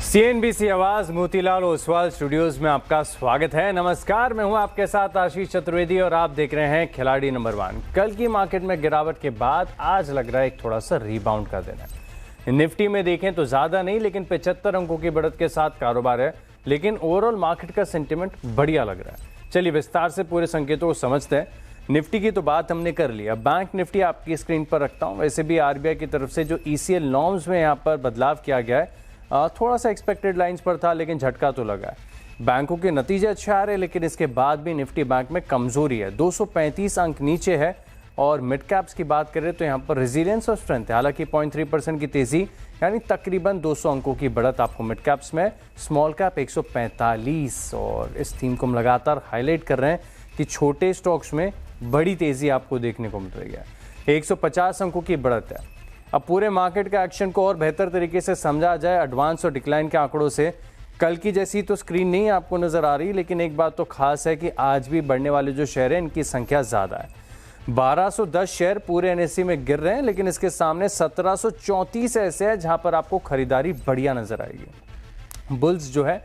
CNBC आवाज Motilal Oswal studios में आपका स्वागत है। नमस्कार, मैं हूं आपके साथ आशीष चतुर्वेदी और आप देख रहे हैं खिलाड़ी नंबर 1। कल की मार्केट में गिरावट के बाद आज लग रहा है एक थोड़ा सा रीबाउंड का दिन है। निफ्टी में देखें तो ज्यादा नहीं, लेकिन 75 अंकों की बढ़त के साथ कारोबार है, लेकिन ओवरऑल मार्केट का सेंटिमेंट बढ़िया लग रहा है। चलिए विस्तार से पूरे संकेतों को समझते हैं। निफ्टी की तो बात हमने कर ली, अब बैंक निफ्टी आपकी स्क्रीन पर रखता हूं। वैसे भी आरबीआई की तरफ से जो ईसीएल नॉर्म्स में यहाँ पर बदलाव किया गया है, थोड़ा सा एक्सपेक्टेड लाइंस पर था, लेकिन झटका तो लगा है। बैंकों के नतीजे अच्छे आ रहे हैं, लेकिन इसके बाद भी निफ्टी बैंक में कमजोरी है। 235 अंक नीचे है। और मिड कैप्स की बात करें तो यहाँ पर रेजिलियंस और स्ट्रेंथ है। हालांकि 0.3% की तेजी, यानी तकरीबन 200 अंकों की बढ़त आपको मिड कैप्स में, स्मॉल कैप 145। और इस थीम को हम लगातार हाईलाइट कर रहे हैं कि छोटे स्टॉक्स में बड़ी तेजी आपको देखने को मिल रही है। 150 अंकों की बढ़त है। अब पूरे मार्केट का एक्शन को और बेहतर तरीके से समझा जाए एडवांस और डिक्लाइन के आंकड़ों से। कल की जैसी तो स्क्रीन नहीं आपको नजर आ रही, लेकिन एक बात तो खास है कि आज भी बढ़ने वाले जो शेयर हैं इनकी संख्या ज्यादा है। 1210 शेयर पूरे एनएससी में गिर रहे हैं, लेकिन इसके सामने 1734 ऐसे हैं जहां पर आपको खरीदारी बढ़िया नजर आएगी। बुल्स जो है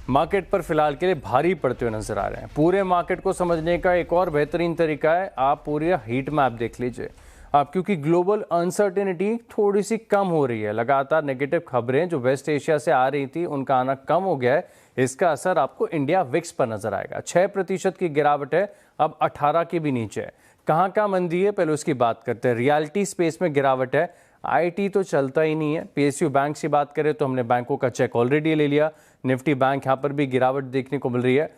मार्केट पर फिलहाल के लिए भारी पड़ते हुए नजर आ रहे हैं। पूरे मार्केट को समझने का एक और बेहतरीन तरीका है, आप पूरी हीट मैप देख लीजिए। अब क्योंकि ग्लोबल अनसर्टेनिटी थोड़ी सी कम हो रही है, लगातार नेगेटिव खबरें जो वेस्ट एशिया से आ रही थी उनका आना कम हो गया है। इसका असर आपको इंडिया विक्स पर नजर आएगा। 6% की गिरावट है, अब 18 के भी नीचे है। कहाँ कहाँ मंदी है पहले उसकी बात करते हैं। रियलिटी स्पेस में गिरावट है, आईटी तो चलता ही नहीं है। पीएसयू बैंक की बात करें तो हमने बैंकों का चेक ऑलरेडी ले लिया। निफ्टी बैंक यहाँ पर भी गिरावट देखने को मिल रही है।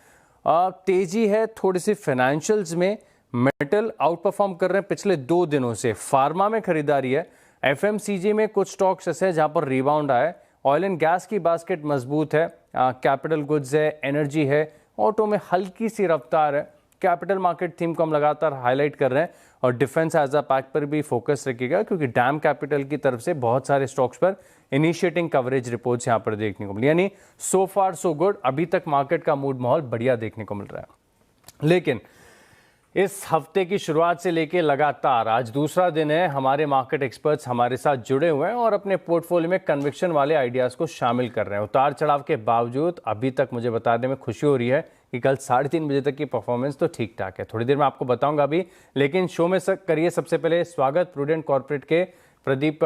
तेजी है थोड़ी सी फाइनेंशियल्स में, मेटल आउट परफॉर्म कर रहे हैं पिछले 2 दिनों से। फार्मा में खरीदारी है। एफएमसीजी में कुछ स्टॉक्स ऐसे हैं जहां पर रिबाउंड आया है। ऑयल एंड गैस की बास्केट मजबूत है। कैपिटल गुड्स है, एनर्जी है, ऑटो में हल्की सी रफ्तार है। कैपिटल मार्केट थीम को हम लगातार हाईलाइट कर रहे हैं और डिफेंस एज अ पैक पर भी फोकस रखिएगा, क्योंकि डैम कैपिटल की तरफ से बहुत सारे स्टॉक्स पर इनिशिएटिंग कवरेज रिपोर्ट्स यहां पर देखने को मिली। यानी सो फार सो गुड, अभी तक मार्केट का मूड माहौल बढ़िया देखने को मिल रहा है। लेकिन इस हफ्ते की शुरुआत से लेके लगातार आज दूसरा दिन है, हमारे मार्केट एक्सपर्ट्स हमारे साथ जुड़े हुए हैं और अपने पोर्टफोलियो में कन्विक्शन वाले आइडियाज को शामिल कर रहे हैं। उतार चढ़ाव के बावजूद अभी तक मुझे बताने में खुशी हो रही है कि कल 3:30 बजे तक की परफॉर्मेंस तो ठीक ठाक है। थोड़ी देर में आपको बताऊंगा अभी, लेकिन शो में करिए सबसे पहले स्वागत प्रूडेंट कॉर्पोरेट के प्रदीप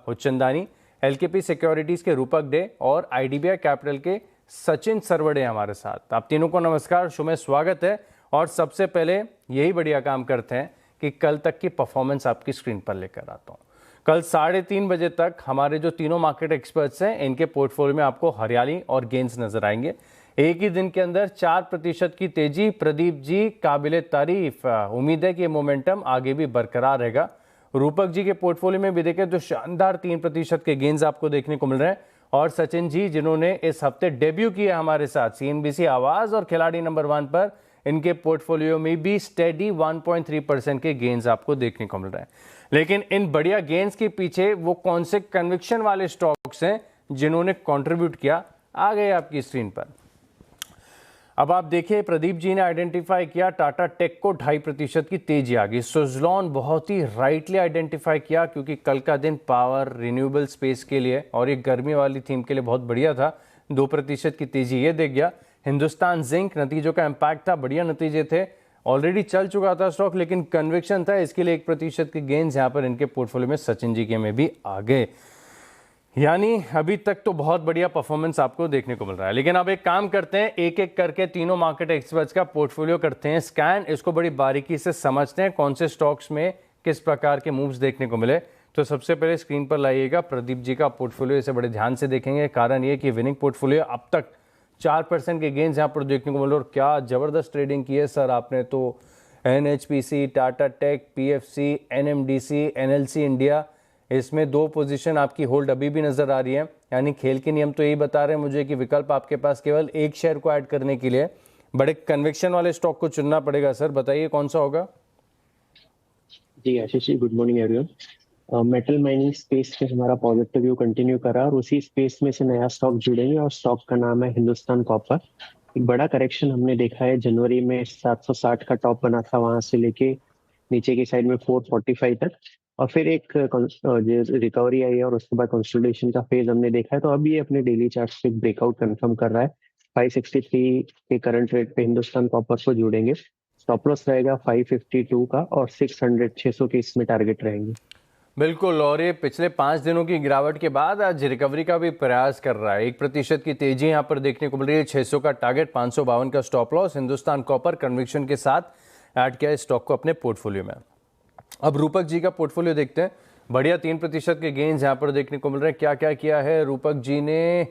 हुच्चंदानी, एलकेपी सिक्योरिटीज के रूपक डे और आईडीबीआई कैपिटल के सचिन सरवड़े हमारे साथ। आप तीनों को नमस्कार, शो में स्वागत है। और सबसे पहले यही बढ़िया काम करते हैं कि कल तक की परफॉर्मेंस आपकी स्क्रीन पर लेकर आता हूं। कल 3:30 बजे तक हमारे जो तीनों मार्केट एक्सपर्ट्स हैं इनके पोर्टफोलियो में आपको हरियाली और गेंस नजर आएंगे। एक ही दिन के अंदर 4% की तेजी। प्रदीप जी काबिले तारीफ, उम्मीद है कि ये मोमेंटम आगे भी बरकरार रहेगा। रूपक जी के पोर्टफोलियो में भी देखें तो शानदार 3% के गेंस आपको देखने को मिल रहे हैं। और सचिन जी जिन्होंने इस हफ्ते डेब्यू किया हमारे साथ सीएनबीसी आवाज और खिलाड़ी नंबर 1 पर, इनके पोर्टफोलियो में भी स्टेडी 1.3% के गेंस आपको देखने को मिल रहे हैं। लेकिन इन बढ़िया गेंस के पीछे वो कौन से कन्विक्शन वाले स्टॉक्स हैं जिन्होंने कंट्रीब्यूट किया, आ गए आपकी स्क्रीन पर। अब आप देखिए, प्रदीप जी ने आइडेंटिफाई किया टाटा टेक को 2.5% की तेजी आ गई। सुज़लॉन बहुत ही राइटली आइडेंटिफाई किया, क्योंकि कल का दिन पावर रिन्यूएबल स्पेस के लिए और एक गर्मी वाली थीम के लिए बहुत बढ़िया था। 2% की तेजी ये देख गया। हिंदुस्तान जिंक, नतीजों का इंपैक्ट था, बढ़िया नतीजे थे, ऑलरेडी चल चुका था स्टॉक, लेकिन कन्विक्शन था, इसके लिए 1% के गेंस यहां पर इनके पोर्टफोलियो में सचिन जी के में भी आ गए। यानी अभी तक तो बहुत बढ़िया परफॉर्मेंस आपको देखने को मिल रहा है। लेकिन अब एक काम करते हैं, एक एक करके तीनों मार्केट एक्सपर्ट्स का पोर्टफोलियो करते हैं स्कैन, इसको बड़ी बारीकी से समझते हैं कौन से स्टॉक्स में किस प्रकार के मूव्स देखने को मिले। तो सबसे पहले स्क्रीन पर लाइएगा प्रदीप जी का पोर्टफोलियो, इसे बड़े ध्यान से देखेंगे। कारण ये कि विनिंग पोर्टफोलियो अब तक 4% के गेंस यहाँ पर देखने को मिल रहे। और क्या जबरदस्त ट्रेडिंग की है सर आपने तो। NHPC, Tata tech, PFC, NMDC, NLC India, इसमें 2 पोजीशन आपकी होल्ड अभी भी नजर आ रही है। यानी खेल के नियम तो यही बता रहे हैं मुझे कि विकल्प आपके पास केवल एक शेयर को ऐड करने के लिए बड़े कन्विक्शन वाले स्टॉक को चुनना पड़ेगा। सर बताइए कौन सा होगा। जी Ashish ji, good morning everyone. Metal mining space में हमारा पॉजिटिव व्यू कंटिन्यू करा और उसी स्पेस में से नया स्टॉक जुड़ेंगे और स्टॉक का नाम है हिंदुस्तान कॉपर। एक बड़ा करेक्शन हमने देखा है, जनवरी में 760 का टॉप बना था, वहां से लेके नीचे की साइड में 445 तक और फिर एक जो रिकवरी आई है और उसके बाद कंसोलिडेशन का फेज हमने देखा है, तो अब ये अपने डेली चार्ट से ब्रेकआउट कंफर्म कर रहा है। 563 के करंट रेट पे हिंदुस्तान कॉपर को जोड़ेंगे। स्टॉप लॉस रहेगा 552 का, और 600 के इसमें टारगेट रहेंगे। बिल्कुल, और ये पिछले 5 दिनों की गिरावट के बाद आज रिकवरी का भी प्रयास कर रहा है। 1% की तेजी यहाँ पर देखने को मिल रही है। 600 का टारगेट, 552 का stop loss. Hindustan copper conviction के साथ ऐड किया इस स्टॉक को अपने पोर्टफोलियो में। अब रूपक जी का पोर्टफोलियो देखते हैं। बढ़िया 3% के गेंस यहाँ पर देखने को मिल रहे हैं। क्या क्या किया है रूपक जी ने?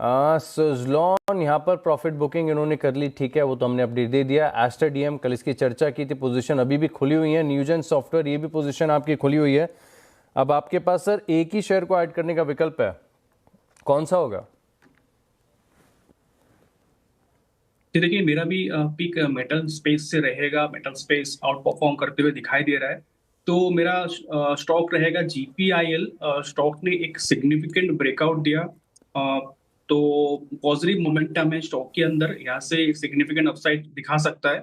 सुजलॉन यहाँ पर प्रॉफिट बुकिंग इन्होंने कर ली, ठीक है, वो तो हमने अपडेट दे दिया। एस्टर डीएम कल इसकी चर्चा की थी, पोजीशन अभी भी खुली हुई है। न्यूजेन सॉफ्टवेयर, ये भी पोजीशन आपकी खुली हुई है। अब आपके पास सर एक ही शेयर को ऐड करने का विकल्प है, कौन सा होगा? देखिए, मेरा भी पिक मेटल स्पेस से रहेगा। मेटल स्पेस आउट परफॉर्म करते हुए दिखाई दे रहा है, तो मेरा स्टॉक रहेगा जीपीआईएल। स्टॉक ने एक सिग्निफिकेंट ब्रेकआउट दिया, तो पॉजिटिव मोमेंटम है स्टॉक के अंदर, यहाँ से एक सिग्निफिकेंट अपसाइड दिखा सकता है।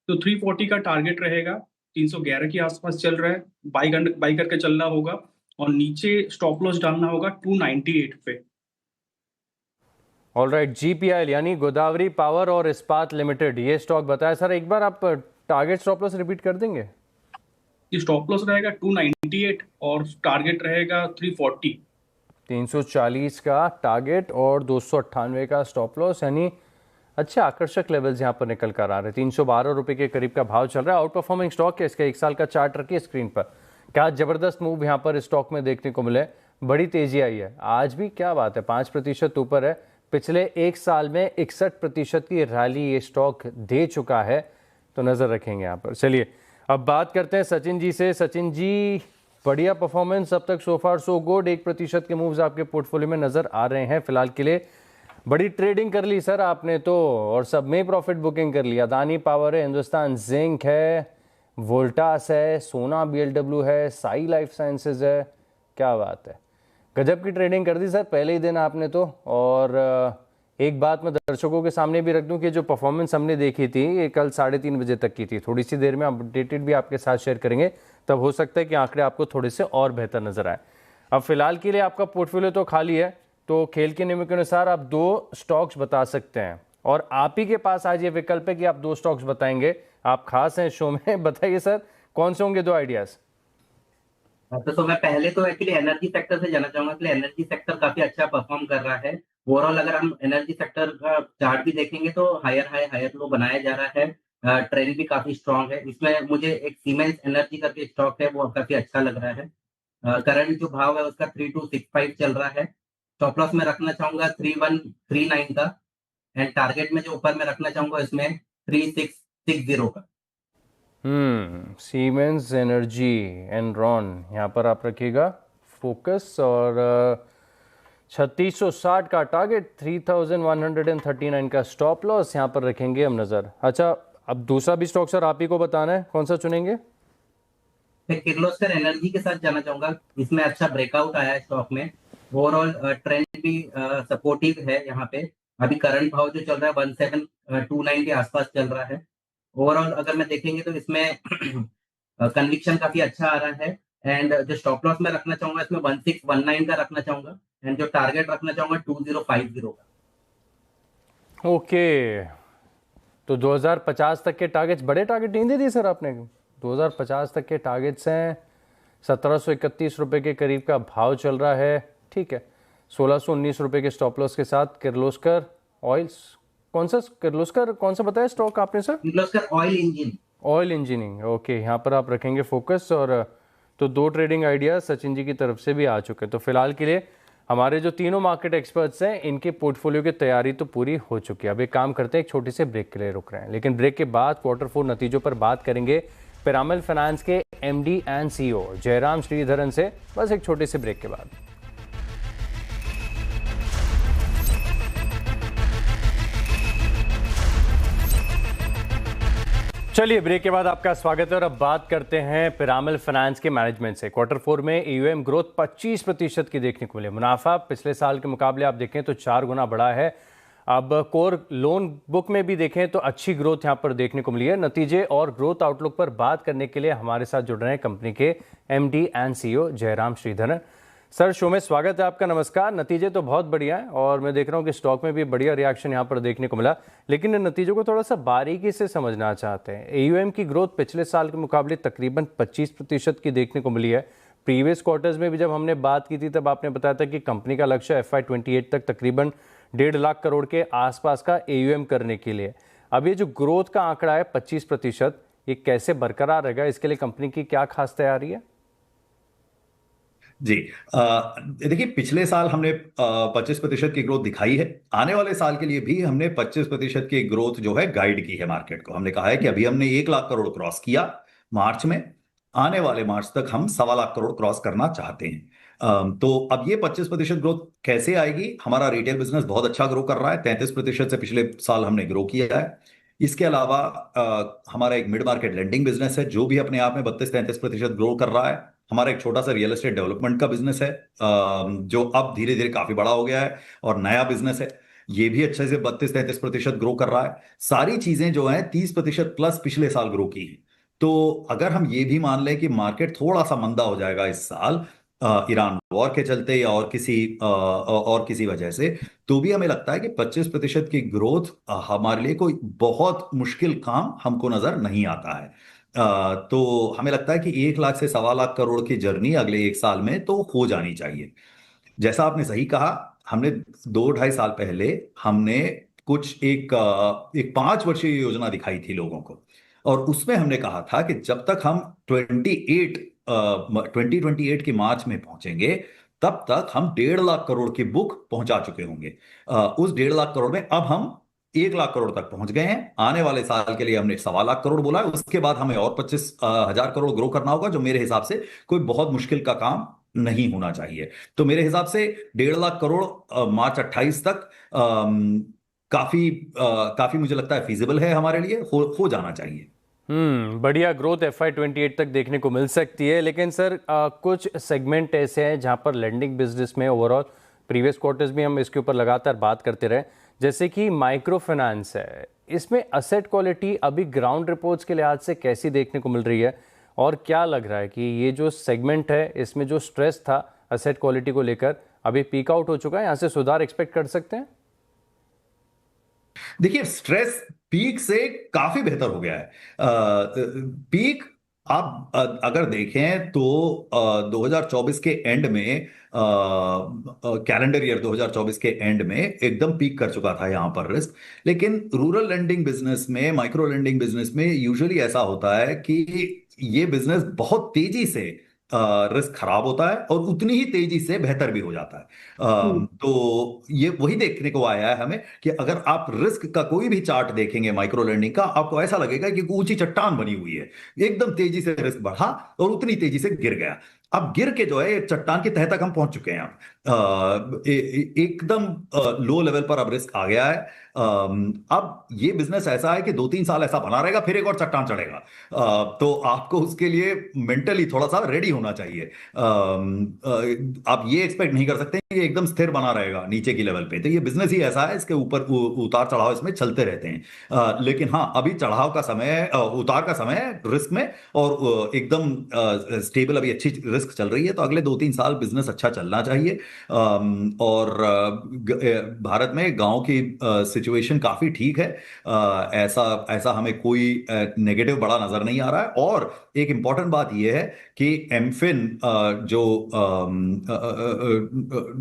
तो 340 का टारगेट रहेगा। 311 के आसपास चल रहा है, बाई करके चलना होगा, और नीचे स्टॉप लॉस डालना होगा 298 पे। ऑलराइट, जीपीआईएल यानी गोदावरी पावर और इस्पात लिमिटेड, ये स्टॉक बताया सर। एक बार आप टारगेट स्टॉप लॉस रिपीट कर देंगे? ये स्टॉप लॉस रहेगा 298 और टारगेट रहेगा 340। 340 का टारगेट और 298 का स्टॉप लॉस, यानी अच्छे आकर्षक लेवल्स यहाँ पर निकल कर आ रहे हैं। 312 रुपए के करीब का भाव चल रहा है। आउट परफॉर्मिंग स्टॉक है, इसका 1 साल का चार्ट रखिए स्क्रीन पर। क्या जबरदस्त मूव यहाँ पर स्टॉक में देखने को मिले, बड़ी तेजी आई है। आज भी क्या बात है, 5% ऊपर है। पिछले 1 साल में 61% की रैली ये स्टॉक दे चुका है, तो नजर रखेंगे यहाँ पर। चलिए अब बात करते हैं सचिन जी से। सचिन जी, बढ़िया परफॉर्मेंस अब तक, सो फार सो गुड। 1% के मूव्स आपके पोर्टफोलियो में नजर आ रहे हैं फिलहाल के लिए। बड़ी ट्रेडिंग कर ली सर आपने तो, और सब में प्रॉफिट बुकिंग कर लिया। अदानी पावर है, हिंदुस्तान जिंक है, वोल्टास है, सोना बीएलडब्ल्यू है, साई लाइफ साइंसेज है। क्या बात है, गजब की ट्रेडिंग कर दी सर पहले ही दिन आपने तो। और एक बात मैं दर्शकों के सामने भी रख दूं कि जो परफॉर्मेंस हमने देखी थी ये कल 3:30 बजे तक की थी। थोड़ी सी देर में अपडेटेड भी आपके साथ शेयर करेंगे, तब हो सकता है कि आंकड़े आपको थोड़े से और बेहतर नजर आए। अब फिलहाल के लिए आपका पोर्टफोलियो तो खाली है, तो खेल के नियम के अनुसार आप 2 स्टॉक्स बता सकते हैं, और आप ही के पास आज ये विकल्प है कि आप 2 स्टॉक्स बताएंगे। आप खास हैं शो में, बताइए सर कौन से होंगे 2 आइडियाज? तो मैं पहले तो एक्चुअली एनर्जी सेक्टर से जाना चाहूंगा। इसलिए एनर्जी सेक्टर काफी अच्छा परफॉर्म कर रहा है ओवरऑल। अगर हम एनर्जी सेक्टर का चार्ट भी देखेंगे तो हायर हाई हायर लो बनाया जा रहा है। ट्रेंड भी काफी स्ट्रांग है। इसमें मुझे एक सीमेंस एनर्जी करके स्टॉक है, वो काफी अच्छा लग रहा है। करंट जो भाव है उसका 3265 चल रहा है। स्टॉप लॉस में रखना चाहूंगा 3139 का, एंड टारगेट में जो ऊपर में रखना चाहूंगा इसमें 3660 का। सीमेंस एनर्जी, एनरॉन, यहाँ पर आप रखिएगा फोकस। और 3660 का टारगेट, 3139 का स्टॉप लॉस, यहाँ पर रखेंगे हम नज़र। अच्छा, अब दूसरा भी स्टॉक सर आप ही को बताना है, कौन सा चुनेंगे? मैं किर्लोस्कर एनर्जी के साथ जाना चाहूंगा। इसमें अच्छा ब्रेकआउट आया है स्टॉक में। ओवरऑल ट्रेंड भी सपोर्टिव है। यहाँ पे अभी करंट भाव जो चल रहा है 1729 के आसपास चल रहा है। ओवरऑल अगर मैं देखेंगे तो इसमें कन्विक्शन काफी अच्छा आ रहा है। एंड जो स्टॉप लॉस में रखना चाहूंगा इसमें 1619 का रखना चाहूंगा, एंड जो टारगेट रखना चाहूंगा 2050 का। ओके, तो 2050 तक के टारगेट्स, बड़े टारगेट नहीं दे दिए सर आपने। 2050 तक के टारगेट्स हैं। 1731 रुपए के करीब का भाव चल रहा है, ठीक है। 1619 रुपए के स्टॉप लॉस के साथ किर्लोस्कर ऑयल्स। कौन सा किर्लोस्कर, कौन सा बताया स्टॉक आपने sir? Kirloskar oil engine, oil engineering, okay, यहाँ पर आप रखेंगे फोकस। और तो 2 ट्रेडिंग आइडियाज सचिन जी की तरफ से भी आ चुके हैं। तो फिलहाल के लिए हमारे जो तीनों मार्केट एक्सपर्ट्स हैं, इनके पोर्टफोलियो की तैयारी तो पूरी हो चुकी है। अब एक काम करते हैं, एक छोटे से ब्रेक के लिए रुक रहे हैं, लेकिन ब्रेक के बाद Q4 नतीजों पर बात करेंगे पिरामल फाइनेंस के MD and CEO Jairam Sreedharan से, बस एक छोटे से ब्रेक के बाद। चलिए ब्रेक के बाद आपका स्वागत है, और अब बात करते हैं पिरामल फाइनेंस के मैनेजमेंट से। Q4 में AUM ग्रोथ 25% की देखने को मिले। मुनाफा पिछले साल के मुकाबले आप देखें तो 4 गुना बढ़ा है। अब कोर लोन बुक में भी देखें तो अच्छी ग्रोथ यहाँ पर देखने को मिली है। नतीजे और ग्रोथ आउटलुक पर बात करने के लिए हमारे साथ जुड़ रहे हैं कंपनी के MD and CEO Jairam Sreedharan. Sir, show में स्वागत है आपका। नमस्कार। नतीजे तो बहुत बढ़िया है और मैं देख रहा हूँ कि स्टॉक में भी बढ़िया रिएक्शन यहाँ पर देखने को मिला, लेकिन इन नतीजों को थोड़ा सा बारीकी से समझना चाहते हैं। एयूएम की ग्रोथ पिछले साल के मुकाबले तकरीबन 25% की देखने को मिली है। प्रीवियस क्वार्टर्स में भी जब हमने बात की थी तब आपने बताया था कि कंपनी का लक्ष्य FY28 तक तकरीबन 1.5 लाख करोड़ के आसपास का एयूएम करने के लिए। अब ये जो ग्रोथ का आंकड़ा है 25%, ये कैसे बरकरार रहेगा? इसके लिए कंपनी की क्या खास तैयारी है? जी, देखिए, पिछले साल हमने 25% की ग्रोथ दिखाई है। आने वाले साल के लिए भी हमने 25% की ग्रोथ जो है गाइड की है मार्केट को। हमने कहा है कि अभी हमने 1 लाख करोड़ क्रॉस किया मार्च में, आने वाले मार्च तक हम 1.25 लाख करोड़ क्रॉस करना चाहते हैं। तो अब ये 25% ग्रोथ कैसे आएगी? हमारा रिटेल बिजनेस बहुत अच्छा ग्रो कर रहा है, 33% से पिछले साल हमने ग्रो किया है। इसके अलावा हमारा एक मिड मार्केट लेंडिंग बिजनेस है जो भी अपने आप में 32-33% ग्रो कर रहा है। हमारा एक छोटा सा रियल एस्टेट डेवलपमेंट का बिजनेस है जो अब धीरे धीरे काफी बड़ा हो गया है और नया बिजनेस है, ये भी अच्छे से 32-33% ग्रो कर रहा है। सारी चीजें जो है 30% प्लस पिछले साल ग्रो की है। तो अगर हम ये भी मान लें कि मार्केट थोड़ा सा मंदा हो जाएगा इस साल ईरान वॉर के चलते या और किसी वजह से, तो भी हमें लगता है कि 25% की ग्रोथ हमारे लिए कोई बहुत मुश्किल काम हमको नजर नहीं आता है। तो हमें लगता है कि 1 लाख से 1.25 लाख करोड़ की जर्नी अगले 1 साल में तो हो जानी चाहिए। जैसा आपने सही कहा, हमने 2-2.5 साल पहले हमने कुछ एक 5 वर्षीय योजना दिखाई थी लोगों को, और उसमें हमने कहा था कि जब तक हम 2028 की मार्च में पहुंचेंगे तब तक हम 1.5 लाख करोड़ की बुक पहुंचा चुके होंगे। उस 1.5 लाख करोड़ में अब हम 1 लाख करोड़ तक पहुंच गए हैं। आने वाले साल के लिए हमने 1.25 लाख करोड़ बोला है। उसके बाद हमें और 25,000 करोड़ ग्रो करना होगा, जो मेरे हिसाब से कोई बहुत मुश्किल का काम नहीं होना चाहिए। तो मेरे हिसाब से 1.5 लाख करोड़ मार्च 28 तक काफी मुझे लगता है फीजिबल है हमारे लिए, हो जाना चाहिए। बढ़िया ग्रोथ FY28 तक देखने को मिल सकती है। लेकिन सर, कुछ सेगमेंट ऐसे हैं जहां पर लेंडिंग बिजनेस में ओवरऑल प्रीवियस क्वार्टर्स में हम इसके ऊपर लगातार बात करते रहे, जैसे कि माइक्रो फाइनेंस है। इसमें असेट क्वालिटी अभी ग्राउंड रिपोर्ट्स के लिहाज से कैसी देखने को मिल रही है, और क्या लग रहा है कि ये जो सेगमेंट है इसमें जो स्ट्रेस था असेट क्वालिटी को लेकर अभी पीक आउट हो चुका है? यहाँ से सुधार एक्सपेक्ट कर सकते हैं? देखिए, स्ट्रेस पीक से काफी बेहतर हो गया है। पीक आप अगर देखें तो 2024 के एंड में, कैलेंडर ईयर 2024 के एंड में एकदम पीक कर चुका था यहां पर रिस्क। लेकिन रूरल लेंडिंग बिजनेस में, माइक्रो लेंडिंग बिजनेस में यूजुअली ऐसा होता है कि ये बिजनेस बहुत तेजी से रिस्क खराब होता है और उतनी ही तेजी से बेहतर भी हो जाता है। तो ये वही देखने को आया है हमें कि अगर आप रिस्क का कोई भी चार्ट देखेंगे माइक्रो लर्निंग का, आपको ऐसा लगेगा कि ऊंची चट्टान बनी हुई है, एकदम तेजी से रिस्क बढ़ा और उतनी तेजी से गिर गया। अब गिर के जो है चट्टान की तह तक हम पहुंच चुके हैं। एकदम लो लेवल पर अब रिस्क आ गया है। अब ये बिजनेस ऐसा है कि 2-3 साल ऐसा बना रहेगा, फिर एक और चट्टान चढ़ेगा। तो आपको उसके लिए मेंटली थोड़ा सा रेडी होना चाहिए। आप ये एक्सपेक्ट नहीं कर सकते कि एकदम स्थिर बना रहेगा नीचे की लेवल पे। तो ये बिजनेस ही ऐसा है, इसके ऊपर उतार चढ़ाव इसमें चलते रहते हैं। लेकिन हाँ, अभी चढ़ाव का समय, उतार का समय है रिस्क में, और एकदम स्टेबल अभी अच्छी रिस्क चल रही है। तो अगले 2-3 साल बिजनेस अच्छा चलना चाहिए। और भारत में गांव की सिचुएशन काफी ठीक है। ऐसा हमें कोई नेगेटिव बड़ा नजर नहीं आ रहा है। और एक इंपॉर्टेंट बात यह है कि एमफिन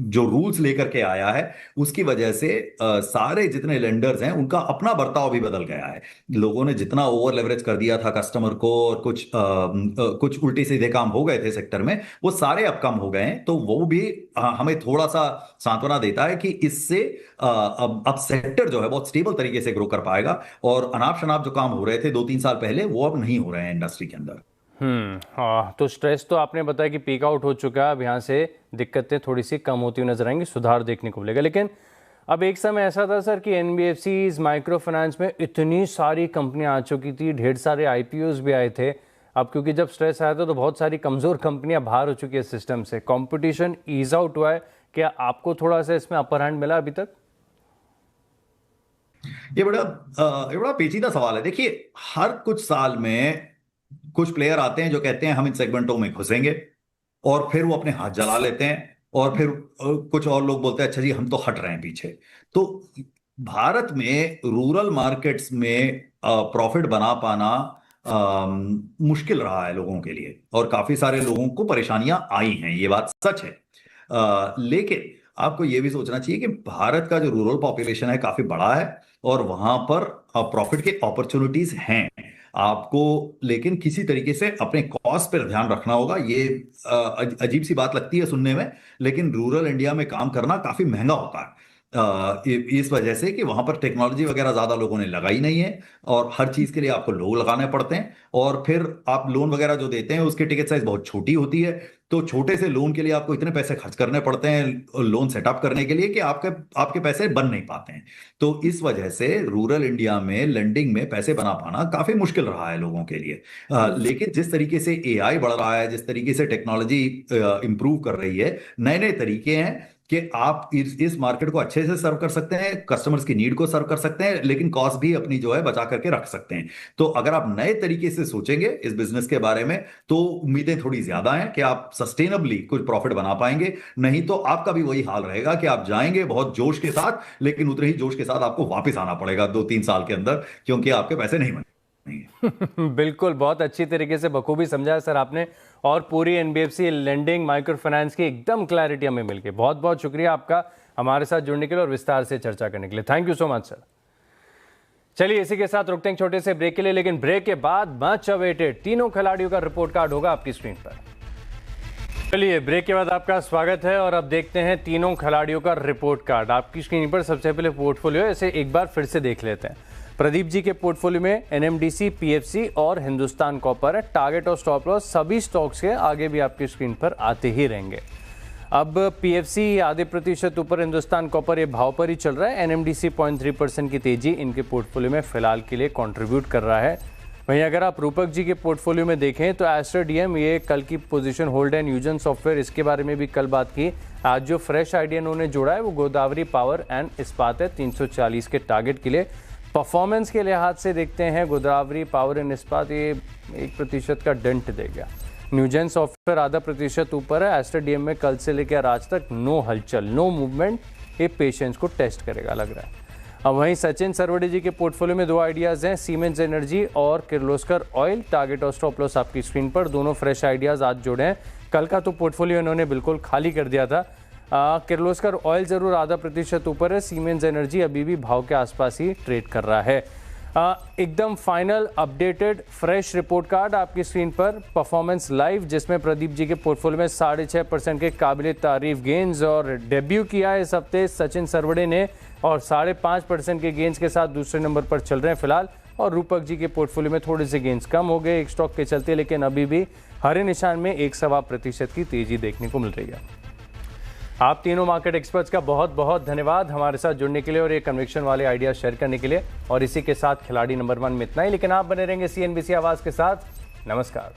जो रूल्स लेकर के आया है, उसकी वजह से सारे जितने लेंडर्स हैं उनका अपना बर्ताव भी बदल गया है। लोगों ने जितना ओवर लेवरेज कर दिया था कस्टमर को, और कुछ उल्टे सीधे काम हो गए थे सेक्टर में, वो सारे अब कम हो गए हैं। तो वो भी हमें थोड़ा सा सांत्वना देता है कि इससे अब सेक्टर जो है बहुत स्टेबल तरीके से ग्रो कर पाएगा, और अनाप शनाप जो काम हो रहे थे 2-3 साल पहले, वो अब नहीं हो रहे हैं इंडस्ट्री के अंदर। हाँ, तो स्ट्रेस तो आपने बताया कि पीक आउट हो चुका है। अब यहाँ से दिक्कतें थोड़ी सी कम होती हुई नजर आएंगी, सुधार देखने को मिलेगा। लेकिन अब एक समय ऐसा था सर कि NBFCs माइक्रो फाइनेंस में इतनी सारी कंपनियां आ चुकी थी, ढेर सारे IPOs भी आए थे। अब क्योंकि जब स्ट्रेस आया था तो बहुत सारी कमज़ोर कंपनियां बाहर हो चुकी है सिस्टम से, कंपटीशन ईज आउट हुआ है। क्या आपको थोड़ा सा इसमें अपर हैंड मिला अभी तक? ये बड़ा पेचीदा सवाल है। देखिए, हर कुछ साल में कुछ प्लेयर आते हैं जो कहते हैं हम इन सेगमेंटों में घुसेंगे, और फिर वो अपने हाथ जला लेते हैं, और फिर कुछ और लोग बोलते हैं अच्छा जी हम तो हट रहे हैं पीछे। तो भारत में रूरल मार्केट्स में प्रॉफिट बना पाना मुश्किल रहा है लोगों के लिए, और काफी सारे लोगों को परेशानियां आई हैं, ये बात सच है। लेकिन आपको ये भी सोचना चाहिए कि भारत का जो रूरल पॉपुलेशन है काफी बड़ा है, और वहां पर प्रॉफिट के अपॉर्चुनिटीज हैं आपको, लेकिन किसी तरीके से अपने कॉस्ट पर ध्यान रखना होगा। ये अजीब सी बात लगती है सुनने में, लेकिन रूरल इंडिया में काम करना काफी महंगा होता है, इस वजह से कि वहां पर टेक्नोलॉजी वगैरह ज्यादा लोगों ने लगाई नहीं है, और हर चीज के लिए आपको लोग लगाने पड़ते हैं, और फिर आप लोन वगैरह जो देते हैं उसकी टिकट साइज बहुत छोटी होती है। तो छोटे से लोन के लिए आपको इतने पैसे खर्च करने पड़ते हैं लोन सेटअप करने के लिए कि आपके आपके पैसे बन नहीं पाते हैं। तो इस वजह से रूरल इंडिया में लेंडिंग में पैसे बना पाना काफी मुश्किल रहा है लोगों के लिए। लेकिन जिस तरीके से एआई बढ़ रहा है, जिस तरीके से टेक्नोलॉजी इंप्रूव कर रही है, नए नए तरीके हैं कि आप इस मार्केट को अच्छे से सर्व कर सकते हैं, कस्टमर्स की नीड को सर्व कर सकते हैं, लेकिन कॉस्ट भी अपनी जो है बचा करके रख सकते हैं। तो अगर आप नए तरीके से सोचेंगे इस बिजनेस के बारे में, तो उम्मीदें थोड़ी ज्यादा हैं कि आप सस्टेनेबली कुछ प्रॉफिट बना पाएंगे। नहीं तो आपका भी वही हाल रहेगा कि आप जाएंगे बहुत जोश के साथ, लेकिन उतने ही जोश के साथ आपको वापस आना पड़ेगा 2-3 साल के अंदर, क्योंकि आपके पैसे नहीं बने। बिल्कुल, बहुत अच्छी तरीके से बखूबी समझा है सर आपने, और पूरी एनबीएफसी लेंडिंग माइक्रो फाइनेंस की एकदम क्लैरिटी हमें मिल गई। बहुत बहुत शुक्रिया आपका हमारे साथ जुड़ने के लिए और विस्तार से चर्चा करने के लिए। Thank you so much sir. चलिए इसी के साथ रुकते हैं छोटे से ब्रेक के लिए, लेकिन ब्रेक के बाद मच अवेटेड तीनों खिलाड़ियों का रिपोर्ट कार्ड होगा आपकी स्क्रीन पर। चलिए ब्रेक के बाद आपका स्वागत है, और अब देखते हैं तीनों खिलाड़ियों का रिपोर्ट कार्ड आपकी स्क्रीन पर। सबसे पहले पोर्टफोलियो ऐसे एक बार फिर से देख लेते हैं। प्रदीप जी के पोर्टफोलियो में एनएमडीसी, पीएफसी और हिंदुस्तान कॉपर है। टारगेट और स्टॉप लॉस सभी स्टॉक्स के आगे भी आपकी स्क्रीन पर आते ही रहेंगे। अब पीएफसी आधे प्रतिशत ऊपर, हिंदुस्तान कॉपर ये भाव पर ही चल रहा है। एनएमडीसी 0.3% की तेजी इनके पोर्टफोलियो में फिलहाल के लिए कंट्रीब्यूट कर रहा है। वहीं अगर आप रूपक जी के पोर्टफोलियो में देखें तो एस्टर डीएम ये कल की पोजीशन होल्ड है। न्यूजन सॉफ्टवेयर, इसके बारे में भी कल बात की। आज जो फ्रेश आइडिया इन्होंने जोड़ा है वो गोदावरी पावर एंड इस्पात है 340 के टारगेट के लिए। परफॉर्मेंस के लिहाज से देखते हैं गोदावरी पावर एंड इस्पात ये 1% का डेंट दे गया। न्यूजन सॉफ्टवेयर आधा प्रतिशत ऊपर है। एस्टर डीएम में कल से लेकर आज तक नो हलचल, नो मूवमेंट, ये पेशेंस को टेस्ट करेगा लग रहा है। अब वहीं सचिन सरवड़े जी के पोर्टफोलियो में दो आइडियाज़ हैं, सीमेंस एनर्जी और किर्लोस्कर ऑयल। टारगेट और स्टॉप लॉस आपकी स्क्रीन पर, दोनों फ्रेश आइडियाज़ आज जोड़े हैं। कल का तो पोर्टफोलियो इन्होंने बिल्कुल खाली कर दिया था। किर्लोस्कर ऑयल जरूर आधा प्रतिशत ऊपर है। सीमेंस एनर्जी अभी भी भाव के आसपास ही ट्रेड कर रहा है। एकदम final updated fresh report card आपकी स्क्रीन पर। परफॉर्मेंस लाइव, जिसमें प्रदीप जी के पोर्टफोलियो में 6.5% के काबिल तारीफ गेंस, और डेब्यू किया है इस हफ्ते सचिन सरवड़े ने, और 5.5% के गेंस के साथ दूसरे नंबर पर चल रहे हैं फिलहाल। और रूपक जी के पोर्टफोलियो में थोड़े से गेंस कम हो गए एक स्टॉक के चलते, लेकिन अभी भी हरे निशान में 1.25% की तेजी देखने को मिल रही है। आप तीनों मार्केट एक्सपर्ट्स का बहुत बहुत धन्यवाद हमारे साथ जुड़ने के लिए और ये कन्विक्शन वाले आइडिया शेयर करने के लिए। और इसी के साथ खिलाड़ी नंबर 1 में इतना ही, लेकिन आप बने रहेंगे सीएनबीसी आवाज़ के साथ। नमस्कार।